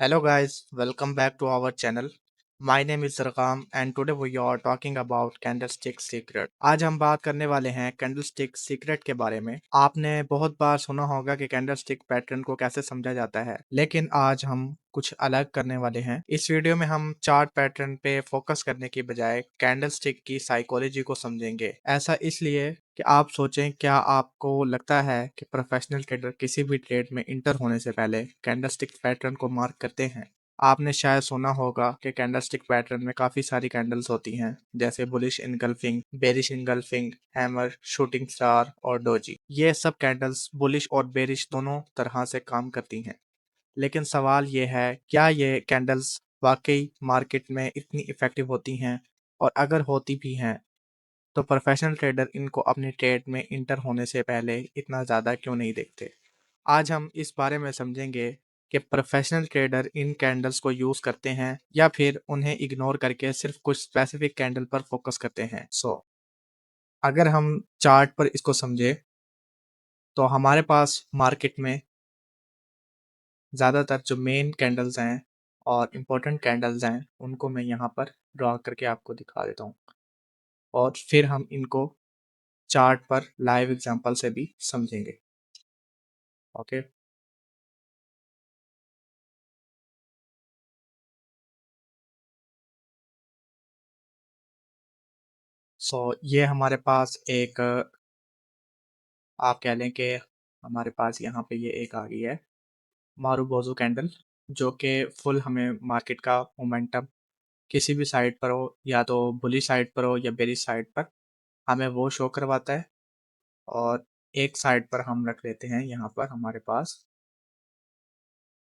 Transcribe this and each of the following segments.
Hello guys, welcome back to our channel. My name is Zarqam and today we are talking about candlestick secret. आज हम बात करने वाले हैं candlestick secret के बारे में। आपने बहुत बार सुना होगा कि कैंडलस्टिक पैटर्न को कैसे समझा जाता है, लेकिन आज हम कुछ अलग करने वाले हैं। इस वीडियो में हम चार्ट पैटर्न पे फोकस करने की बजाय कैंडलस्टिक की साइकोलॉजी को समझेंगे। ऐसा इसलिए कि आप सोचें, क्या आपको लगता है कि प्रोफेशनल ट्रेडर किसी भी ट्रेड में इंटर होने से पहले कैंडलस्टिक पैटर्न को मार्क करते हैं? आपने शायद सुना होगा कि कैंडलस्टिक पैटर्न में काफी सारी कैंडल्स होती हैं, जैसे bullish engulfing, bearish engulfing, hammer, shooting star और डोजी। ये सब कैंडल्स बुलिश और बेरिश दोनों तरह से काम करती हैं। लेकिन सवाल ये है, क्या ये कैंडल्स वाकई मार्केट में इतनी इफेक्टिव होती हैं? और अगर होती भी हैं, तो प्रोफेशनल ट्रेडर इनको अपनी ट्रेड में इंटर होने से पहले इतना ज़्यादा क्यों नहीं देखते? आज हम इस बारे में समझेंगे कि प्रोफेशनल ट्रेडर इन कैंडल्स को यूज़ करते हैं या फिर उन्हें इग्नोर करके सिर्फ कुछ स्पेसिफिक कैंडल पर फोकस करते हैं। अगर हम चार्ट पर इसको समझे, तो हमारे पास मार्केट में ज़्यादातर जो मेन कैंडल्स हैं और इम्पोर्टेंट कैंडल्स हैं, उनको मैं यहाँ पर ड्रॉ करके आपको दिखा देता हूँ और फिर हम इनको चार्ट पर लाइव एग्जांपल से भी समझेंगे। ओके। ये हमारे पास एक आप कह लें कि हमारे पास यहाँ पे ये एक आ गई है मारूबोजू कैंडल, जो कि फुल हमें मार्केट का मोमेंटम किसी भी साइड पर हो, या तो बुली साइड पर हो या बेरी साइड पर, हमें वो शो करवाता है। और एक साइड पर हम रख लेते हैं, यहाँ पर हमारे पास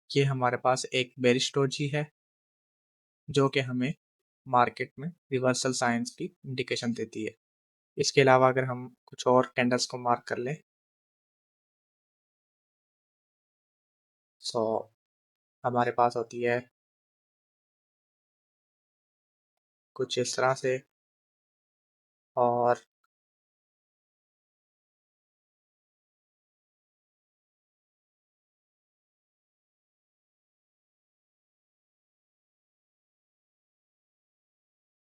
ये हमारे पास एक बेरिश डोजी है, जो कि हमें मार्केट में रिवर्सल साइंस की इंडिकेशन देती है। इसके अलावा अगर हम कुछ और कैंडल्स को मार्क कर लें, सो हमारे पास होती है कुछ इस तरह से, और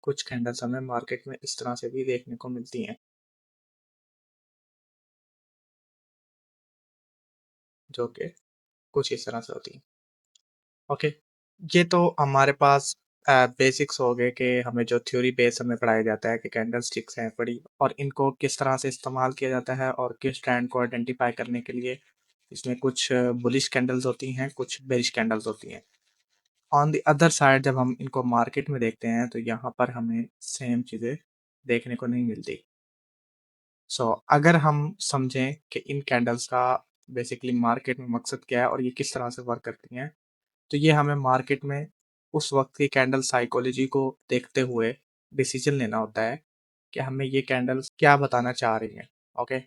कुछ कैंडल्स हमें मार्केट में इस तरह से भी देखने को मिलती हैं, जो कि कुछ इस तरह से होती हैं। ओके। ये तो हमारे पास बेसिक्स हो गए कि हमें जो थ्योरी बेस हमें पढ़ाया जाता है कि कैंडल स्टिक्स हैं बड़ी, और इनको किस तरह से इस्तेमाल किया जाता है और किस ट्रेंड को आइडेंटिफाई करने के लिए इसमें कुछ बुलिश कैंडल्स होती हैं, कुछ बेरिश कैंडल्स होती हैं। ऑन द अदर साइड जब हम इनको मार्केट में देखते हैं, तो यहाँ पर हमें सेम चीज़ें देखने को नहीं मिलती। अगर हम समझें कि इन कैंडल्स का बेसिकली मार्केट में मकसद क्या है और ये किस तरह से वर्क करती हैं, तो ये हमें मार्केट में उस वक्त की कैंडल साइकोलॉजी को देखते हुए डिसीजन लेना होता है कि हमें ये कैंडल्स क्या बताना चाह रही हैं। ओके।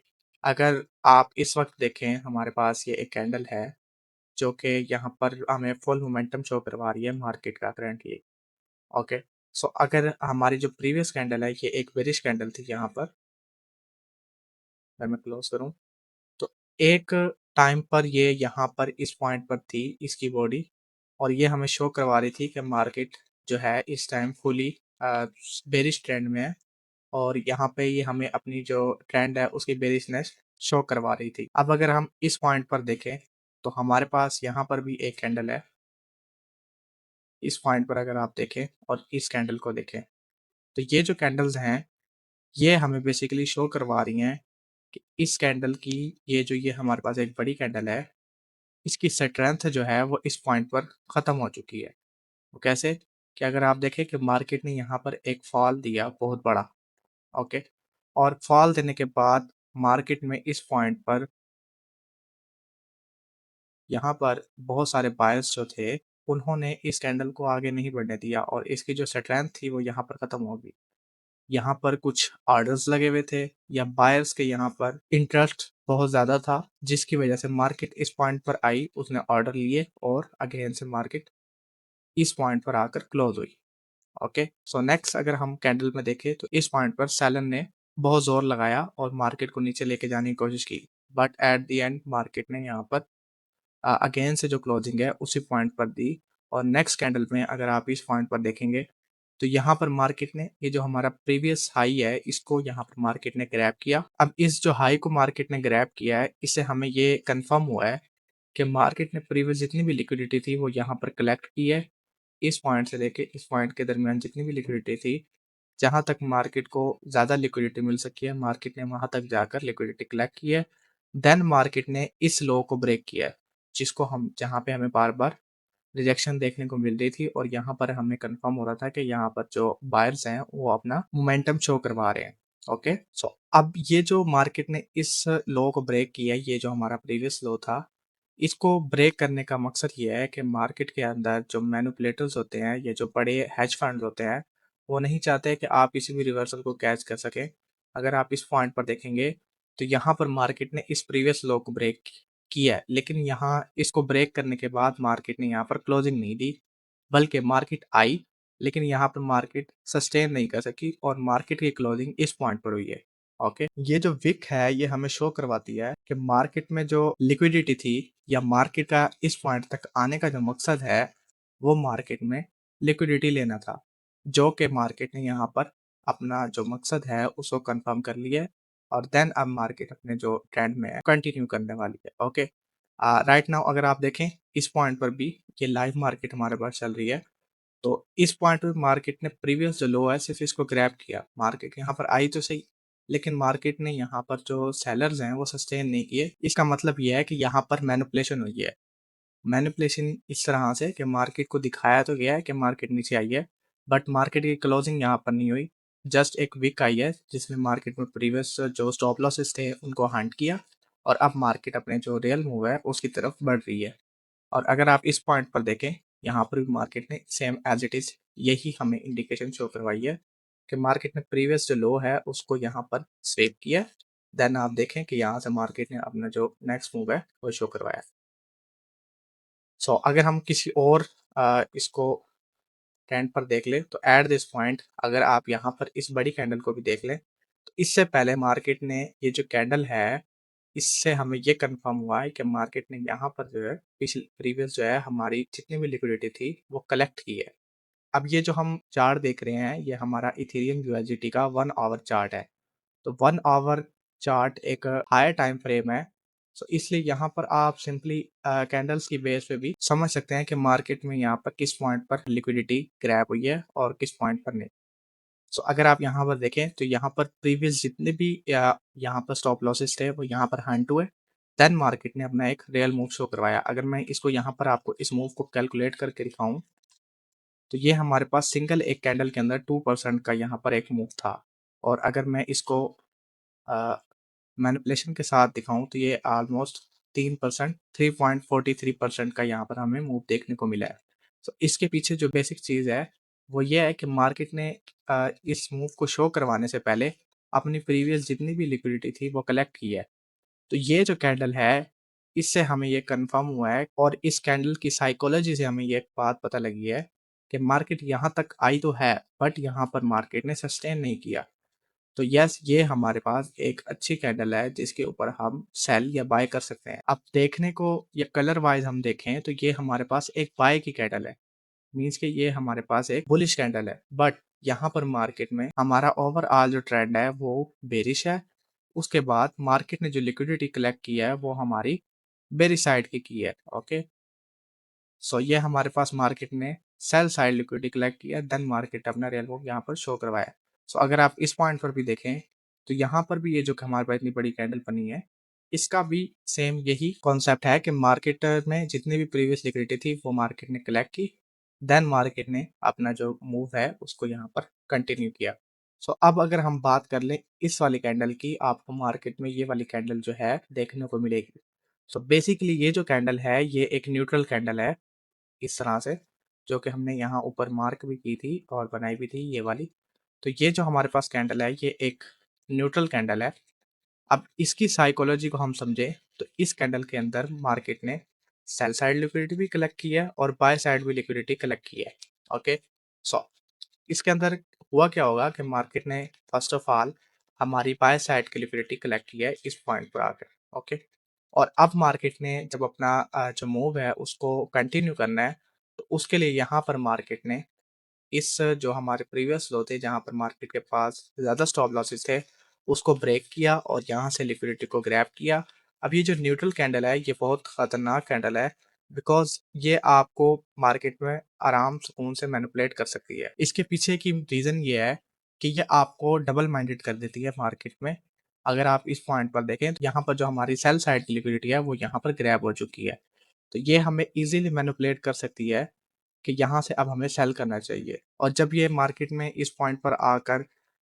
अगर आप इस वक्त देखें, हमारे पास ये एक कैंडल है जो कि यहाँ पर हमें फुल मोमेंटम शो करवा रही है मार्केट का करंटली। ओके। अगर हमारी जो प्रीवियस कैंडल है, ये एक बेरिश कैंडल थी, यहाँ पर अगर मैं क्लोज करूँ, तो एक टाइम पर ये यहाँ पर इस पॉइंट पर थी इसकी बॉडी, और ये हमें शो करवा रही थी कि मार्केट जो है इस टाइम फुली बेरिश ट्रेंड में है, और यहाँ पे ये हमें अपनी जो ट्रेंड है उसकी बेरिशनेस शो करवा रही थी। अब अगर हम इस पॉइंट पर देखें, तो हमारे पास यहाँ पर भी एक कैंडल है। इस पॉइंट पर अगर आप देखें और इस कैंडल को देखें, तो ये जो कैंडल्स हैं, ये हमें बेसिकली शो करवा रही हैं कि इस कैंडल की, ये हमारे पास एक बड़ी कैंडल है, इसकी स्ट्रेंथ जो है वो इस पॉइंट पर ख़त्म हो चुकी है। वो कैसे? कि अगर आप देखें कि मार्केट ने यहाँ पर एक फॉल दिया बहुत बड़ा। ओके। और फॉल देने के बाद मार्केट में इस पॉइंट पर यहाँ पर बहुत सारे बायर्स जो थे, उन्होंने इस कैंडल को आगे नहीं बढ़ने दिया और इसकी जो स्ट्रेंथ थी वो यहाँ पर ख़त्म हो गई। यहाँ पर कुछ ऑर्डर्स लगे हुए थे, या बायर्स के यहाँ पर इंटरेस्ट बहुत ज़्यादा था, जिसकी वजह से मार्केट इस पॉइंट पर आई, उसने ऑर्डर लिए और अगेन से मार्केट इस पॉइंट पर आकर क्लोज हुई। ओके। नेक्स्ट अगर हम कैंडल में देखें, तो इस पॉइंट पर सेलन ने बहुत जोर लगाया और मार्केट को नीचे लेके जाने की कोशिश की, but at the end market ने यहाँ पर अगेन से जो क्लोजिंग है उसी पॉइंट पर दी, और नेक्स्ट कैंडल में अगर आप इस पॉइंट पर देखेंगे तो यहाँ पर मार्केट ने ये जो हमारा प्रीवियस हाई है इसको यहाँ पर मार्केट ने ग्रैब किया। अब इस जो हाई को मार्केट ने ग्रैब किया है इससे हमें ये कंफर्म हुआ है कि मार्केट ने प्रीवियस जितनी भी लिक्विडिटी थी वो यहाँ पर कलेक्ट की है। इस पॉइंट से लेके इस पॉइंट के दरमियान जितनी भी लिक्विडिटी थी, जहाँ तक मार्केट को ज़्यादा लिक्विडिटी मिल सकी है, मार्केट ने वहाँ तक जाकर लिक्विडिटी कलेक्ट की है। देन मार्केट ने इस लो को ब्रेक किया है, जिसको हम जहाँ पे हमें बार-बार रिजेक्शन देखने को मिल रही थी और यहाँ पर हमें कंफर्म हो रहा था कि यहाँ पर जो बायर्स हैं वो अपना मोमेंटम शो करवा रहे हैं। ओके, सो अब ये जो मार्केट ने इस लो को ब्रेक किया है, ये जो हमारा प्रीवियस लो था, इसको ब्रेक करने का मकसद ये है कि मार्केट के अंदर जो मैनिपुलेटर्स होते हैं, ये जो बड़े हेज फंड होते हैं, वो नहीं चाहते कि आप किसी भी रिवर्सल को कैच कर सकें। अगर आप इस पॉइंट पर देखेंगे तो यहाँ पर मार्केट ने इस प्रीवियस लो को ब्रेक किया है, लेकिन यहाँ इसको ब्रेक करने के बाद मार्केट ने यहाँ पर क्लोजिंग नहीं दी, बल्कि मार्केट आई, लेकिन यहाँ पर मार्केट सस्टेन नहीं कर सकी और मार्केट की क्लोजिंग इस पॉइंट पर हुई है। ओके, ये जो विक है ये हमें शो करवाती है कि मार्केट में जो लिक्विडिटी थी या मार्केट का इस पॉइंट तक आने का जो मकसद है वो मार्केट में लिक्विडिटी लेना था, जो कि मार्केट ने यहाँ पर अपना जो मकसद है उसको कंफर्म कर लिया है और देन अब मार्केट अपने जो ट्रेंड में है कंटिन्यू करने वाली है। ओके, राइट नाउ अगर आप देखें इस पॉइंट पर भी ये लाइव मार्केट हमारे पास चल रही है, तो इस पॉइंट पे मार्केट ने प्रीवियस जो लो है सिर्फ इसको ग्रैब किया, मार्केट यहाँ पर आई तो सही, लेकिन मार्केट ने यहाँ पर जो सेलर्स हैं वो सस्टेन नहीं किए। इसका मतलब ये है कि यहाँ पर मैनिपुलेशन हुई है। मैनिपुलेशन इस तरह से कि मार्केट को दिखाया तो गया है कि मार्केट नीचे आई है, बट मार्केट की क्लोजिंग यहाँ पर नहीं हुई। जस्ट एक विक आई है जिसमें मार्केट में प्रीवियस जो स्टॉप लॉसेस थे उनको हंट किया और अब मार्केट अपने जो रियल मूव है उसकी तरफ बढ़ रही है। और अगर आप इस पॉइंट पर देखें, यहाँ पर भी मार्केट ने सेम एज इट इज यही हमें इंडिकेशन शो करवाई है कि मार्केट ने प्रीवियस जो लो है उसको यहाँ पर स्वेप किया। देन आप देखें कि यहाँ से मार्केट ने अपना जो नेक्स्ट मूव है वो शो करवाया। सो अगर हम किसी और इसको ट्रेंड पर देख ले तो एट दिस पॉइंट अगर आप यहाँ पर इस बड़ी कैंडल को भी देख लें तो इससे पहले मार्केट ने ये जो कैंडल है इससे हमें ये कंफर्म हुआ है कि मार्केट ने यहाँ पर जो है पिछले प्रीवियस जो है हमारी जितनी भी लिक्विडिटी थी वो कलेक्ट की है। अब ये जो हम चार्ट देख रहे हैं ये हमारा इथेरियम यूएसडीटी का 1 आवर चार्ट है। तो 1 आवर चार्ट एक हायर टाइम फ्रेम है, सो इसलिए यहाँ पर आप सिंपली कैंडल्स की बेस पे भी समझ सकते हैं कि मार्केट में यहाँ पर किस पॉइंट पर लिक्विडिटी ग्रैब हुई है और किस पॉइंट पर नहीं। सो अगर आप यहाँ पर देखें तो यहाँ पर प्रीवियस जितने भी यहाँ पर स्टॉप लॉसेस थे वो यहाँ पर हंट हुए। देन मार्केट ने अपना एक रियल मूव शो करवाया। अगर मैं इसको यहाँ पर आपको इस मूव को कैलकुलेट करके दिखाऊं तो ये हमारे पास सिंगल एक कैंडल के अंदर 2% का यहाँ पर एक मूव था। और अगर मैं इसको मैनिपुलेशन के साथ दिखाऊं तो ये ऑलमोस्ट 3%, 3.43% का यहाँ पर हमें मूव देखने को मिला है। तो इसके पीछे जो बेसिक चीज़ है वो ये है कि मार्केट ने इस मूव को शो करवाने से पहले अपनी प्रीवियस जितनी भी लिक्विडिटी थी वो कलेक्ट की है। तो ये जो कैंडल है इससे हमें ये कंफर्म हुआ है और इस कैंडल की साइकोलॉजी से हमें ये एक बात पता लगी है कि मार्केट यहाँ तक आई तो है बट यहाँ पर मार्केट ने सस्टेन नहीं किया। तो यस ये हमारे पास एक अच्छी कैंडल है जिसके ऊपर हम सेल या बाय कर सकते हैं। अब देखने को या कलर वाइज हम देखें तो ये हमारे पास एक बाय की कैंडल है, मीन्स कि ये हमारे पास एक बुलिश कैंडल है। बट यहाँ पर मार्केट में हमारा ओवरऑल जो ट्रेंड है वो बेरिश है। उसके बाद मार्केट ने जो लिक्विडिटी कलेक्ट की है वो हमारी बेरिश साइड की है। ओके, सो ये हमारे पास मार्केट ने सेल साइड लिक्विडिटी कलेक्ट किया, देन मार्केट अपना रियल मूव यहाँ पर शो करवाया। सो अगर आप इस पॉइंट पर भी देखें तो यहाँ पर भी ये जो हमारे पास इतनी बड़ी कैंडल बनी है इसका भी सेम यही कॉन्सेप्ट है कि मार्केट में जितनी भी प्रीवियस लिक्विडिटी थी वो मार्केट ने कलेक्ट की, देन मार्केट ने अपना जो मूव है उसको यहाँ पर कंटिन्यू किया। सो अब अगर हम बात कर लें इस वाली कैंडल की, आपको मार्केट में ये वाली कैंडल जो है देखने को मिलेगी। सो बेसिकली ये जो कैंडल है ये एक न्यूट्रल कैंडल है इस तरह से, जो कि हमने यहाँ ऊपर मार्क भी की थी और बनाई भी थी ये वाली। तो ये जो हमारे पास कैंडल है ये एक न्यूट्रल कैंडल है। अब इसकी साइकोलॉजी को हम समझे तो इस कैंडल के अंदर मार्केट ने सेल साइड लिक्विडिटी भी कलेक्ट की है और बाय साइड भी लिक्विडिटी कलेक्ट की है। ओके, सो इसके अंदर हुआ क्या होगा कि मार्केट ने फर्स्ट ऑफ ऑल हमारी बाय साइड की लिक्विडिटी कलेक्ट की है इस पॉइंट पर आकर। ओके, और अब मार्केट ने जब अपना जो मूव है उसको कंटिन्यू करना है तो उसके लिए यहाँ पर मार्केट ने इस जो हमारे प्रीवियस लो थे, जहाँ पर मार्केट के पास ज़्यादा स्टॉप लॉसेस थे, उसको ब्रेक किया और यहाँ से लिक्विडिटी को ग्रैब किया। अब ये जो न्यूट्रल कैंडल है, ये बहुत खतरनाक कैंडल है, बिकॉज़ ये आपको मार्केट में आराम सुकून से मैनिपुलेट कर सकती है। इसके पीछे की रीज़न ये है कि ये आपको डबल माइंडेड कर देती है मार्केट में। अगर आप इस पॉइंट पर देखें, तो यहाँ पर जो हमारी सेल साइड की लिक्विडिटी है, वो यहाँ पर ग्रैब हो चुकी है। तो ये हमें ईज़िली मैनिपुलेट कर सकती है कि यहाँ से अब हमें सेल करना चाहिए। और जब ये मार्केट में इस पॉइंट पर आकर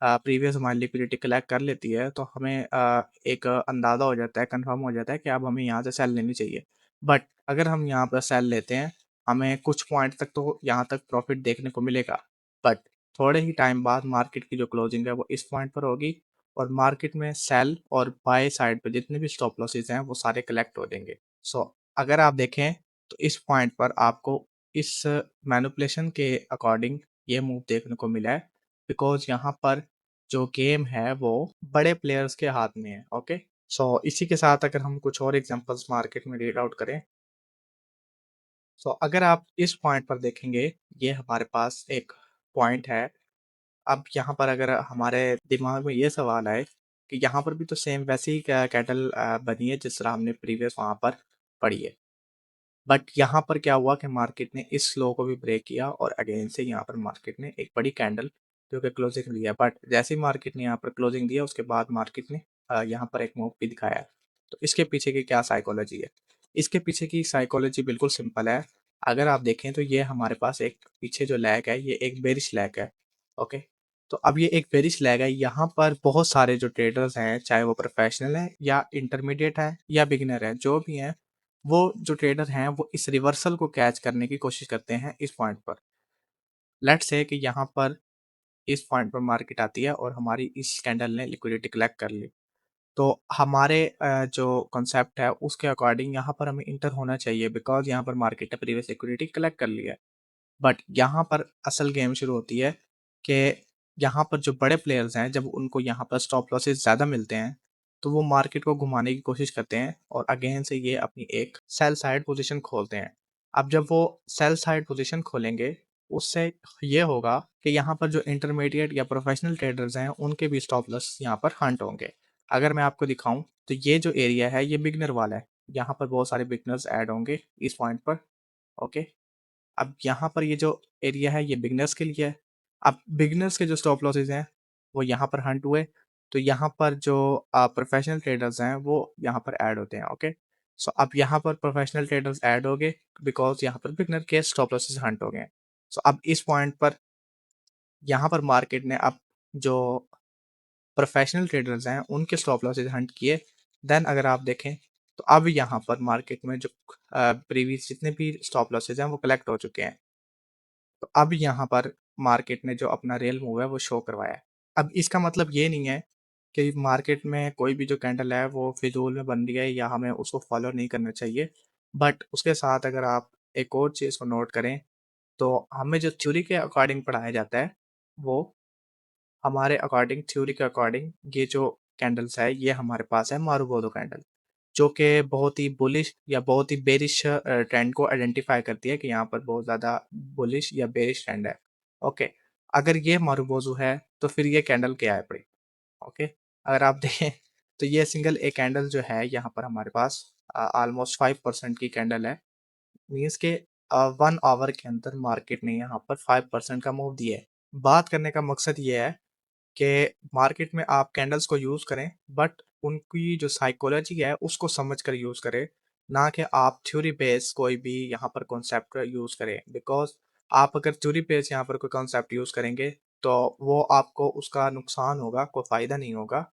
प्रीवियस हमारी लिक्विडिटी कलेक्ट कर लेती है, तो हमें एक अंदाज़ा हो जाता है, कन्फर्म हो जाता है कि अब हमें यहाँ से सेल लेनी चाहिए। बट अगर हम यहाँ पर सेल लेते हैं, हमें कुछ पॉइंट तक तो यहाँ तक प्रॉफिट देखने को मिलेगा, बट थोड़े ही टाइम बाद मार्केट की जो क्लोजिंग है वो इस पॉइंट पर होगी और मार्केट में सेल और बाय साइड पे जितने भी स्टॉप लॉसेस हैं वो सारे कलेक्ट हो जाएंगे। सो अगर आप देखें, तो इस पॉइंट पर आपको इस मैनिपुलेशन के अकॉर्डिंग ये मूव देखने को मिला है, बिकॉज़ यहाँ पर जो गेम है वो बड़े प्लेयर्स के हाथ में है। ओके, सो इसी के साथ अगर हम कुछ और एग्जांपल्स मार्केट में रीड आउट करें, सो अगर आप इस पॉइंट पर देखेंगे, ये हमारे पास एक पॉइंट है। अब यहाँ पर अगर हमारे दिमाग में ये सवाल आए कि यहाँ पर भी तो सेम वैसी ही कैटल बनी है जिस तरह हमने प्रीवियस वहाँ पर पढ़ी है, बट यहाँ पर क्या हुआ कि मार्केट ने इस लो को भी ब्रेक किया और अगेन से यहाँ पर मार्केट ने एक बड़ी कैंडल जो कि क्लोजिंग दिया, बट जैसे ही मार्केट ने यहाँ पर क्लोजिंग दिया उसके बाद मार्केट ने यहाँ पर एक मूव भी दिखाया है। तो इसके पीछे की क्या साइकोलॉजी है? इसके पीछे की साइकोलॉजी बिल्कुल सिंपल है। अगर आप देखें तो ये हमारे पास एक पीछे जो लैग है, ये एक बेरिश लैग है। ओके, तो अब ये एक बेरिश लैग है, यहाँ पर बहुत सारे जो ट्रेडर्स हैं, चाहे वो प्रोफेशनल हैं या इंटरमीडिएट हैं या बिगिनर हैं, जो भी हैं, वो जो ट्रेडर हैं वो इस रिवर्सल को कैच करने की कोशिश करते हैं इस पॉइंट पर। लेट्स से कि यहाँ पर इस पॉइंट पर मार्केट आती है और हमारी इस कैंडल ने लिक्विडिटी कलेक्ट कर ली। तो हमारे जो कॉन्सेप्ट है उसके अकॉर्डिंग यहाँ पर हमें इंटर होना चाहिए, बिकॉज़ यहाँ पर मार्केट ने प्रीवियस लिक्विडिटी कलेक्ट कर ली है। बट यहाँ पर असल गेम शुरू होती है कि यहाँ पर जो बड़े प्लेयर्स हैं, जब उनको यहाँ पर स्टॉप लॉसेस ज़्यादा मिलते हैं, तो वो मार्केट को घुमाने की कोशिश करते हैं और अगेन से ये अपनी एक सेल साइड पोजीशन खोलते हैं। अब जब वो सेल साइड पोजीशन खोलेंगे, उससे ये होगा कि यहाँ पर जो इंटरमीडिएट या प्रोफेशनल ट्रेडर्स हैं, उनके भी स्टॉप लॉस यहाँ पर हंट होंगे। अगर मैं आपको दिखाऊं, तो ये जो एरिया है ये बिगनर वाला है। यहाँ पर बहुत सारे बिगनर्स ऐड होंगे इस पॉइंट पर। ओके, अब यहाँ पर ये जो एरिया है ये बिगिनर्स के लिए है। अब बिगिनर्स के जो स्टॉप लॉसेस हैं वो यहाँ पर हंट हुए, तो यहाँ पर जो प्रोफेशनल ट्रेडर्स हैं वो यहाँ पर ऐड होते हैं। ओके, सो अब यहाँ पर प्रोफेशनल ट्रेडर्स ऐड हो गए, बिकॉज यहाँ पर बिगिनर के स्टॉप लॉसेस हंट हो गए। सो अब इस पॉइंट पर यहाँ पर मार्केट ने अब जो प्रोफेशनल ट्रेडर्स हैं उनके स्टॉप लॉसेस हंट किए। देन अगर आप देखें, तो अब यहाँ पर मार्केट में जो प्रीवियस जितने भी स्टॉप लॉसेस हैं वो कलेक्ट हो चुके हैं। तो अब यहाँ पर मार्केट ने जो अपना रियल मूव है वो शो करवाया है। अब इसका मतलब ये नहीं है कि मार्केट में कोई भी जो कैंडल है वो फिजूल में बन रही है या हमें उसको फॉलो नहीं करना चाहिए। बट उसके साथ अगर आप एक और चीज़ को नोट करें, तो हमें जो थ्योरी के अकॉर्डिंग पढ़ाया जाता है, वो हमारे अकॉर्डिंग थ्योरी के अकॉर्डिंग ये जो कैंडल्स है ये हमारे पास है मारुबोरो कैंडल, जो कि बहुत ही बुलिश या बहुत ही बेरिश ट्रेंड को आइडेंटिफाई करती है कि यहाँ पर बहुत ज़्यादा बुलिश या बेरिश ट्रेंड है। ओके, अगर ये मारुबोजू है तो फिर ये कैंडल क्या है पड़ी? ओके, अगर आप देखें, तो ये सिंगल एक कैंडल जो है यहाँ पर हमारे पास ऑलमोस्ट 5% की कैंडल है। मीन्स के 1 आवर के अंदर मार्केट ने यहाँ पर 5% का मूव दिया है। बात करने का मकसद ये है कि मार्केट में आप कैंडल्स को यूज़ करें, बट उनकी जो साइकोलॉजी है उसको समझ कर यूज़ करें, ना कि आप थ्योरी बेस कोई भी यहाँ पर कॉन्सेप्ट यूज़ करें। बिकॉज आप अगर थ्योरी बेस यहाँ पर कोई कॉन्सेप्ट यूज़ करेंगे, तो वो आपको उसका नुकसान होगा, कोई फ़ायदा नहीं होगा।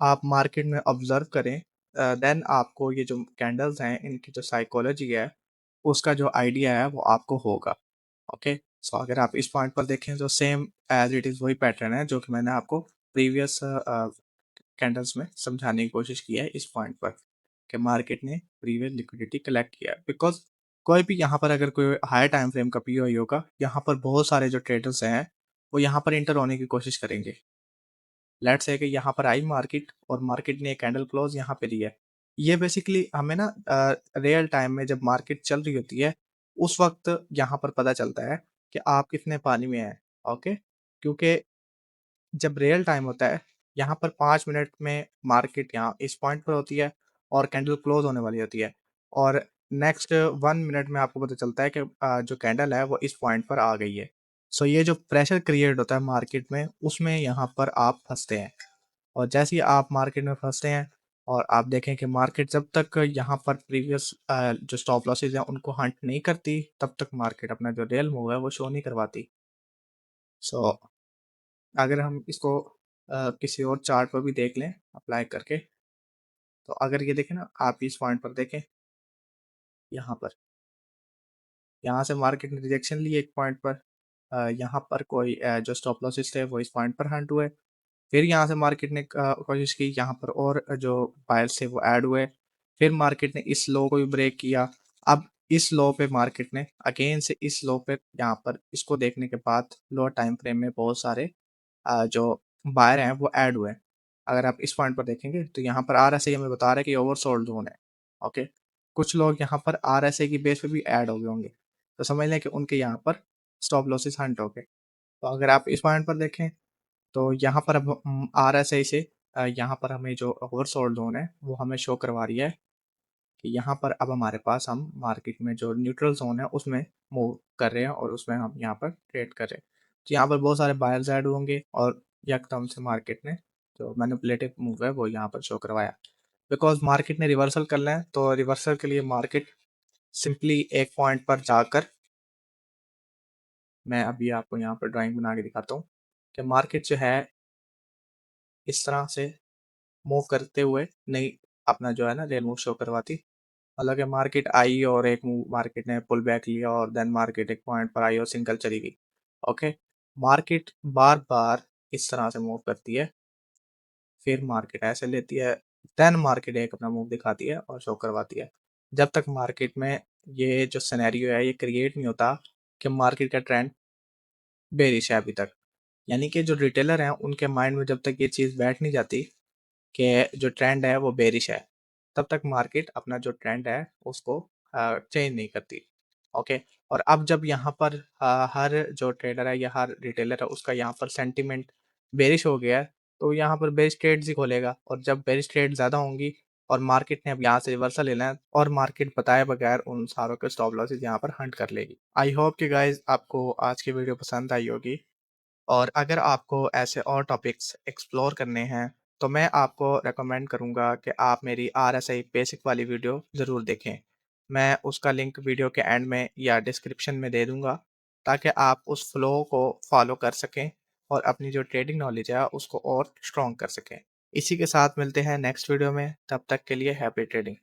आप मार्केट में ऑब्जर्व करें, देन आपको ये जो कैंडल्स हैं इनकी जो साइकोलॉजी है उसका जो आइडिया है वो आपको होगा। ओके, सो अगर आप इस पॉइंट पर देखें तो सेम एज इट इज़ वही पैटर्न है जो कि मैंने आपको प्रीवियस कैंडल्स में समझाने की कोशिश की है इस पॉइंट पर, कि मार्केट ने प्रीवियस लिक्विडिटी कलेक्ट किया है। बिकॉज कोई भी यहाँ पर अगर कोई हाई टाइम फ्रेम का पीओ होगा, यहाँ पर बहुत सारे जो ट्रेडर्स हैं वो यहाँ पर इंटर होने की कोशिश करेंगे। लेट्स से कि यहाँ पर आई मार्केट और मार्केट ने एक कैंडल क्लोज यहाँ पे दी है। ये बेसिकली हमें ना रियल टाइम में जब मार्केट चल रही होती है, उस वक़्त यहाँ पर पता चलता है कि आप कितने पानी में हैं, ओके? क्योंकि जब रियल टाइम होता है, यहाँ पर 5 मिनट में मार्केट यहाँ इस पॉइंट पर होती है और कैंडल क्लोज़ होने वाली होती है और नेक्स्ट 1 मिनट में आपको पता चलता है कि जो कैंडल है वो इस पॉइंट पर आ गई है। सो ये जो प्रेशर क्रिएट होता है मार्केट में, उसमें यहाँ पर आप फँसते हैं और जैसे ही आप मार्केट में फँसते हैं और आप देखें कि मार्केट जब तक यहाँ पर प्रीवियस जो स्टॉप लॉसेस हैं उनको हंट नहीं करती, तब तक मार्केट अपना जो रियल मूव है वो शो नहीं करवाती। सो अगर हम इसको किसी और चार्ट पर भी देख लें अप्लाई करके, तो अगर ये देखें ना आप इस पॉइंट पर देखें, यहाँ पर, यहाँ से मार्केट ने रिजेक्शन ली एक पॉइंट पर, यहाँ पर कोई जो स्टॉप लॉसेस थे वो इस पॉइंट पर हंट हुए। फिर यहाँ से मार्केट ने कोशिश की, यहाँ पर और जो बायर्स थे वो ऐड हुए। फिर मार्केट ने इस लो को भी ब्रेक किया। अब इस लो पे मार्केट ने अगेन से इस लो पे यहाँ पर इसको देखने के बाद लोअर टाइम फ्रेम में बहुत सारे जो बायर हैं वो ऐड हुए हैं। अगर आप इस पॉइंट पर देखेंगे तो यहाँ पर आरएसआई हमें बता रहा है कि ओवरसोल्ड ज़ोन है, ओके। कुछ लोग यहाँ पर आरएसआई की बेस पे भी ऐड हो गए होंगे, तो समझ लें कि उनके यहाँ पर स्टॉप लॉसेस हंट हो गए। तो अगर आप इस पॉइंट पर देखें तो यहाँ पर अब आरएसआई से यहाँ पर हमें जो ओवरसोल्ड ज़ोन है वो हमें शो करवा रही है कि यहाँ पर अब हमारे पास हम मार्केट में जो न्यूट्रल ज़ोन है उसमें मूव कर रहे हैं और उसमें हम यहाँ पर ट्रेड कर रहे हैं। तो यहाँ पर बहुत सारे बायर्स ऐड होंगे और यकदम से मार्केट ने जो मैनिपुलेटिव मूव है वो यहाँ पर शो करवाया। बिकॉज़ मार्केट ने रिवर्सल करना है, तो रिवर्सल के लिए मार्केट सिंपली एक पॉइंट पर जाकर, मैं अभी आपको यहाँ पर ड्राइंग बना के दिखाता हूँ कि मार्केट जो है इस तरह से मूव करते हुए नहीं अपना जो है ना रियल मूव शो करवाती। हालाँकि मार्केट आई और एक मूव मार्केट ने पुल बैक लिया और देन मार्केट एक पॉइंट पर आई और सिंगल चली गई। ओके, मार्केट बार-बार इस तरह से मूव करती है, फिर मार्केट ऐसे लेती है, देन मार्केट एक अपना मूव दिखाती है और शो करवाती है। जब तक मार्केट में ये जो सिनेरियो है ये क्रिएट नहीं होता कि मार्केट का ट्रेंड बेयरिश है अभी तक। यानी कि जो रिटेलर हैं उनके माइंड में जब तक ये चीज़ बैठ नहीं जाती कि जो ट्रेंड है वो बेरिश है, तब तक मार्केट अपना जो ट्रेंड है उसको चेंज नहीं करती। ओके, और अब जब यहाँ पर हर जो ट्रेडर है या हर रिटेलर है उसका यहाँ पर सेंटिमेंट बेरिश हो गया है, तो यहाँ पर बेरिश ट्रेड्स ही खोलेगा और जब बेरिश ट्रेड ज़्यादा होंगी और मार्केट ने अब यहाँ से रिवर्सल लेना है और मार्केट बताए बगैर उन सारों के स्टॉप लॉसेस यहाँ पर हंट कर लेगी। आई होप कि गाइज़ आपको आज की वीडियो पसंद आई होगी। और अगर आपको ऐसे और टॉपिक्स एक्सप्लोर करने हैं, तो मैं आपको रेकमेंड करूँगा कि आप मेरी आरएसआई बेसिक वाली वीडियो ज़रूर देखें। मैं उसका लिंक वीडियो के एंड में या डिस्क्रिप्शन में दे दूँगा, ताकि आप उस फ्लो को फॉलो कर सकें और अपनी जो ट्रेडिंग नॉलेज है, उसको और स्ट्रॉन्ग कर सकें। इसी के साथ मिलते हैं नेक्स्ट वीडियो में, तब तक के लिए हैप्पी ट्रेडिंग।